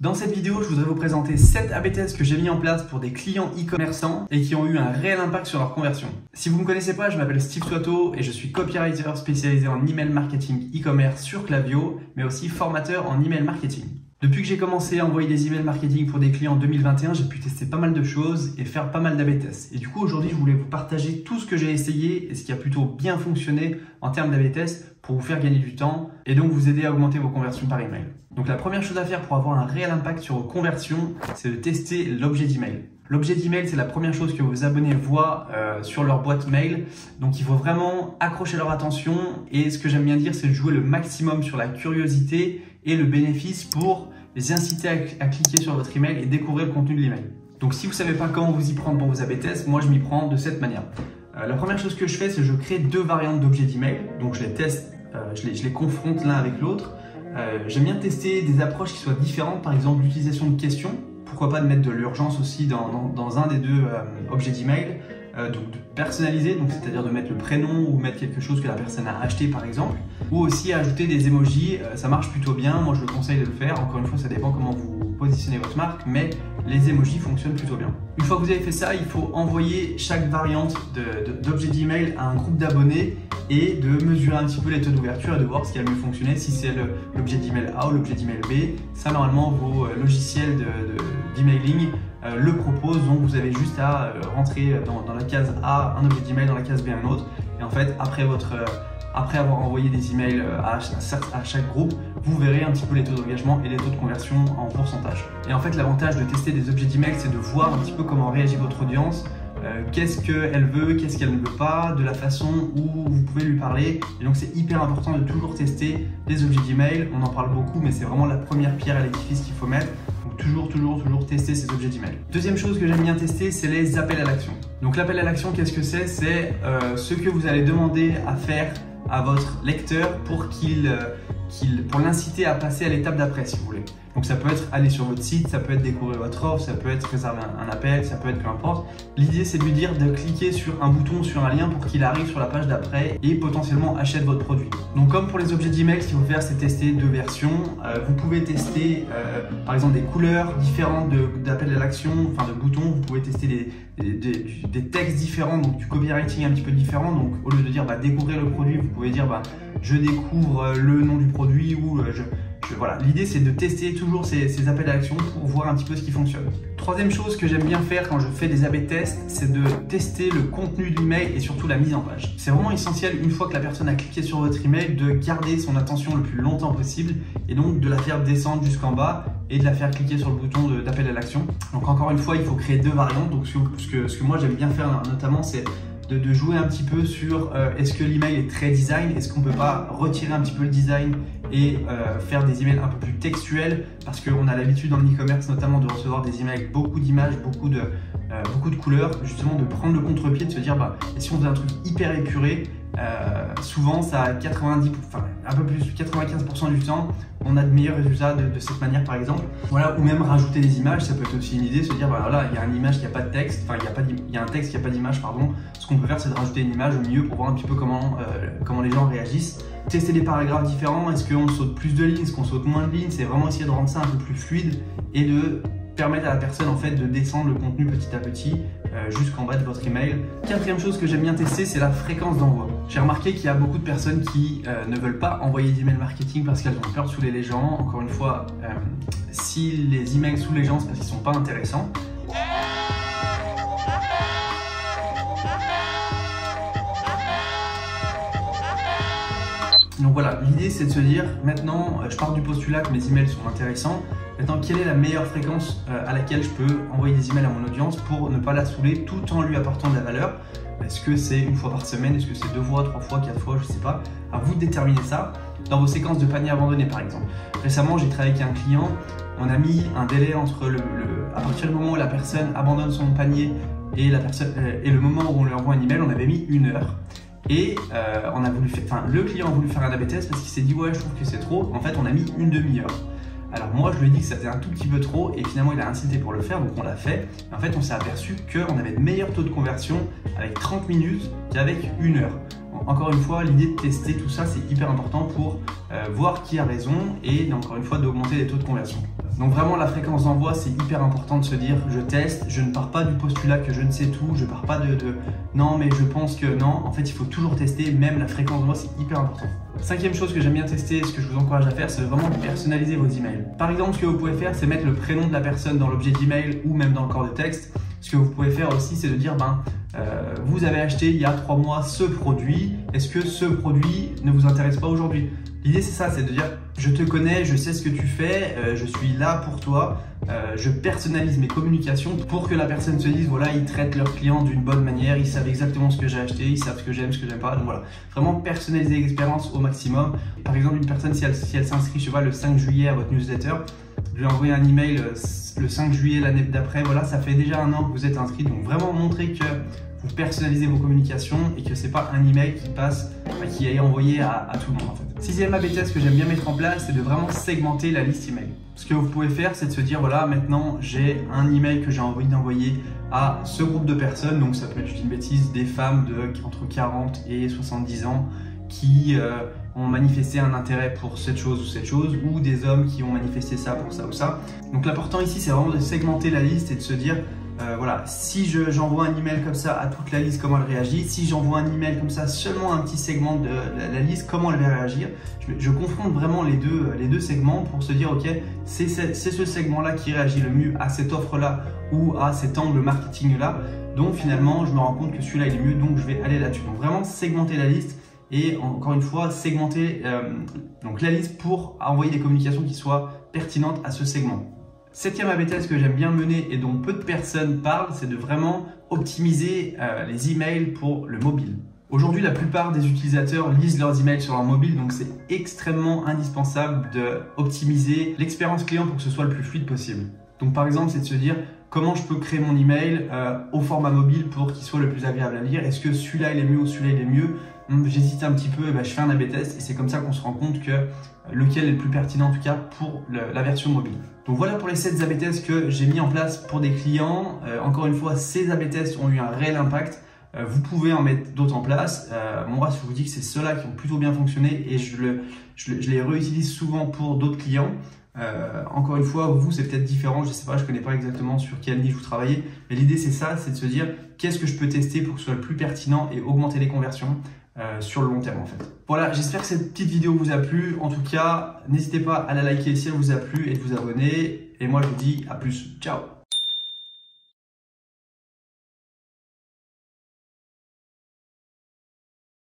Dans cette vidéo, je voudrais vous présenter 7 A/B tests que j'ai mis en place pour des clients e-commerçants et qui ont eu un réel impact sur leur conversion. Si vous ne me connaissez pas, je m'appelle Steve Soito et je suis copywriter spécialisé en email marketing e-commerce sur Klaviyo, mais aussi formateur en email marketing. Depuis que j'ai commencé à envoyer des emails marketing pour des clients en 2021, j'ai pu tester pas mal de choses et faire pas mal d'A/B tests. Et du coup, aujourd'hui, je voulais vous partager tout ce que j'ai essayé et ce qui a plutôt bien fonctionné en termes d'A/B tests pour vous faire gagner du temps et donc vous aider à augmenter vos conversions par email. Donc la première chose à faire pour avoir un réel impact sur vos conversions, c'est de tester l'objet d'email. L'objet d'email, c'est la première chose que vos abonnés voient sur leur boîte mail. Donc il faut vraiment accrocher leur attention et ce que j'aime bien dire, c'est de jouer le maximum sur la curiosité et le bénéfice pour les inciter à cliquer sur votre email et découvrir le contenu de l'email. Donc si vous ne savez pas comment vous y prendre pour vos A/B tests, moi je m'y prends de cette manière. La première chose que je fais, c'est que je crée deux variantes d'objets d'email. Donc je les teste, je les confronte l'un avec l'autre. J'aime bien tester des approches qui soient différentes, par exemple l'utilisation de questions. Pourquoi pas de mettre de l'urgence aussi dans un des deux objets d'email. Donc de personnaliser, c'est-à-dire de mettre le prénom ou mettre quelque chose que la personne a acheté par exemple. Ou aussi ajouter des emojis, ça marche plutôt bien, moi je le conseille de le faire. Encore une fois, ça dépend comment vous positionnez votre marque, mais les emojis fonctionnent plutôt bien. Une fois que vous avez fait ça, il faut envoyer chaque variante d'objet d'email à un groupe d'abonnés et de mesurer un petit peu les taux d'ouverture et de voir ce qui a le mieux fonctionné, si c'est l'objet d'email A ou l'objet d'email B. Ça, normalement, vos logiciels d'emailing le proposent, donc vous avez juste à rentrer dans la case A un objet d'email, dans la case B un autre. Et en fait, après avoir envoyé des emails à chaque groupe, vous verrez un petit peu les taux d'engagement et les taux de conversion en pourcentage. Et en fait, l'avantage de tester des objets d'email, c'est de voir un petit peu comment réagit votre audience, qu'est-ce qu'elle veut, qu'est-ce qu'elle ne veut pas, de la façon où vous pouvez lui parler. Et donc, c'est hyper important de toujours tester des objets d'email. On en parle beaucoup, mais c'est vraiment la première pierre à l'édifice qu'il faut mettre. Donc, toujours tester ces objets d'email. Deuxième chose que j'aime bien tester, c'est les appels à l'action. Donc, l'appel à l'action, qu'est-ce que c'est? C'est ce que vous allez demander à faire à votre lecteur pour l'inciter à passer à l'étape d'après, si vous voulez. Donc ça peut être aller sur votre site, ça peut être découvrir votre offre, ça peut être réserver un appel, ça peut être peu importe. L'idée, c'est de lui dire de cliquer sur un bouton, sur un lien pour qu'il arrive sur la page d'après et potentiellement achète votre produit. Donc comme pour les objets d'email, ce qu'il faut faire, c'est tester deux versions. Vous pouvez tester par exemple des couleurs différentes d'appels à l'action, enfin de boutons. Vous pouvez tester des textes différents, donc du copywriting un petit peu différent. Donc au lieu de dire découvrir le produit, vous pouvez dire je découvre le nom du produit ou voilà. L'idée, c'est de tester toujours ces appels à l'action pour voir un petit peu ce qui fonctionne. Troisième chose que j'aime bien faire quand je fais des A/B tests, c'est de tester le contenu de l'email et surtout la mise en page. C'est vraiment essentiel, une fois que la personne a cliqué sur votre email, de garder son attention le plus longtemps possible et donc de la faire descendre jusqu'en bas et de la faire cliquer sur le bouton d'appel à l'action. Donc encore une fois, il faut créer deux variantes. Donc ce que moi j'aime bien faire notamment, c'est de jouer un petit peu sur est-ce que l'email est très design, est-ce qu'on peut pas retirer un petit peu le design et faire des emails un peu plus textuels, parce qu'on a l'habitude dans l'e-commerce notamment de recevoir des emails avec beaucoup d'images, beaucoup de couleurs, justement de prendre le contre-pied, de se dire et si on faisait un truc hyper épuré, souvent ça a un peu plus 95% du temps on a de meilleurs résultats de cette manière par exemple. Voilà, ou même rajouter des images, ça peut être aussi une idée, se dire voilà, il y a une image qui n'a pas de texte, il y a un texte qui n'a pas d'image, pardon. Ce qu'on peut faire, c'est de rajouter une image au milieu pour voir un petit peu comment les gens réagissent. Tester des paragraphes différents, est-ce qu'on saute plus de lignes, est-ce qu'on saute moins de lignes, c'est vraiment essayer de rendre ça un peu plus fluide et de permettre à la personne en fait de descendre le contenu petit à petit jusqu'en bas de votre email. Quatrième chose que j'aime bien tester, c'est la fréquence d'envoi. J'ai remarqué qu'il y a beaucoup de personnes qui ne veulent pas envoyer d'email marketing parce qu'elles ont peur de saouler les gens. Encore une fois, si les emails saoulent les gens, c'est parce qu'ils ne sont pas intéressants. Donc voilà, l'idée c'est de se dire, maintenant je pars du postulat que mes emails sont intéressants. Maintenant, quelle est la meilleure fréquence à laquelle je peux envoyer des emails à mon audience pour ne pas la saouler tout en lui apportant de la valeur? Est-ce que c'est une fois par semaine? Est-ce que c'est 2 fois, 3 fois, 4 fois? Je ne sais pas. À vous de déterminer ça dans vos séquences de panier abandonné par exemple. Récemment, j'ai travaillé avec un client. On a mis un délai entre à partir du moment où la personne abandonne son panier et le moment où on lui envoie un email, on avait mis 1 heure. Et le client a voulu faire un A/B test parce qu'il s'est dit ouais, je trouve que c'est trop. En fait, on a mis une demi-heure. Alors moi, je lui ai dit que ça faisait un tout petit peu trop et finalement, il a incité pour le faire, donc on l'a fait. Et en fait, on s'est aperçu qu'on avait de meilleurs taux de conversion avec 30 minutes qu'avec 1 heure. Encore une fois, l'idée de tester tout ça, c'est hyper important pour voir qui a raison et encore une fois d'augmenter les taux de conversion. Donc vraiment la fréquence d'envoi, c'est hyper important de se dire je teste, je ne pars pas du postulat que je ne sais tout, je pars pas de non mais je pense que non. En fait il faut toujours tester, même la fréquence d'envoi c'est hyper important. Cinquième chose que j'aime bien tester, ce que je vous encourage à faire, c'est vraiment de personnaliser vos emails. Par exemple, ce que vous pouvez faire, c'est mettre le prénom de la personne dans l'objet d'email ou même dans le corps de texte. Ce que vous pouvez faire aussi, c'est de dire vous avez acheté il y a 3 mois ce produit, est-ce que ce produit ne vous intéresse pas aujourd'hui? L'idée c'est ça, c'est de dire je te connais, je sais ce que tu fais, je suis là pour toi, je personnalise mes communications pour que la personne se dise voilà, ils traitent leurs clients d'une bonne manière, ils savent exactement ce que j'ai acheté, ils savent ce que j'aime, ce que j'aime pas. Donc voilà, vraiment personnaliser l'expérience au maximum. Par exemple, une personne si elle s'inscrit, je sais pas, le 5 juillet à votre newsletter, je lui ai envoyé un email le 5 juillet l'année d'après, voilà, ça fait déjà 1 an que vous êtes inscrit, donc vraiment montrer que vous personnalisez vos communications et que c'est pas un email qui passe, qui est envoyé à tout le monde en fait. Sixième AB test que j'aime bien mettre en place, c'est de vraiment segmenter la liste email. Ce que vous pouvez faire, c'est de se dire voilà, maintenant j'ai un email que j'ai envie d'envoyer à ce groupe de personnes, donc ça peut être une bêtise, des femmes entre 40 et 70 ans qui ont manifesté un intérêt pour cette chose ou des hommes qui ont manifesté ça pour ça ou ça. Donc l'important ici, c'est vraiment de segmenter la liste et de se dire voilà, si j'envoie un email comme ça à toute la liste, comment elle réagit? Si j'envoie un email comme ça, seulement un petit segment de la liste, comment elle va réagir? Je confronte vraiment les deux segments pour se dire ok, c'est ce segment-là qui réagit le mieux à cette offre-là ou à cet angle marketing-là. Donc finalement, je me rends compte que celui-là il est mieux, donc je vais aller là-dessus. Donc vraiment segmenter la liste et encore une fois segmenter donc la liste pour envoyer des communications qui soient pertinentes à ce segment. Septième AB test que j'aime bien mener et dont peu de personnes parlent, c'est de vraiment optimiser les emails pour le mobile. Aujourd'hui, la plupart des utilisateurs lisent leurs emails sur leur mobile, donc c'est extrêmement indispensable d'optimiser l'expérience client pour que ce soit le plus fluide possible. Donc par exemple, c'est de se dire comment je peux créer mon email au format mobile pour qu'il soit le plus agréable à lire. Est-ce que celui-là il est mieux ou celui-là il est mieux? J'hésite un petit peu, je fais un AB test et c'est comme ça qu'on se rend compte que lequel est le plus pertinent en tout cas pour la version mobile. Donc voilà pour les 7 AB tests que j'ai mis en place pour des clients. Encore une fois, ces AB tests ont eu un réel impact. Vous pouvez en mettre d'autres en place. Moi, je vous dis que c'est ceux-là qui ont plutôt bien fonctionné et je les réutilise souvent pour d'autres clients. Encore une fois, vous, c'est peut-être différent. Je ne sais pas, je ne connais pas exactement sur quelle niche vous travaillez. Mais l'idée, c'est ça, c'est de se dire qu'est-ce que je peux tester pour que ce soit le plus pertinent et augmenter les conversions sur le long terme en fait. Voilà, j'espère que cette petite vidéo vous a plu. En tout cas, n'hésitez pas à la liker si elle vous a plu et de vous abonner. Et moi, je vous dis à plus. Ciao!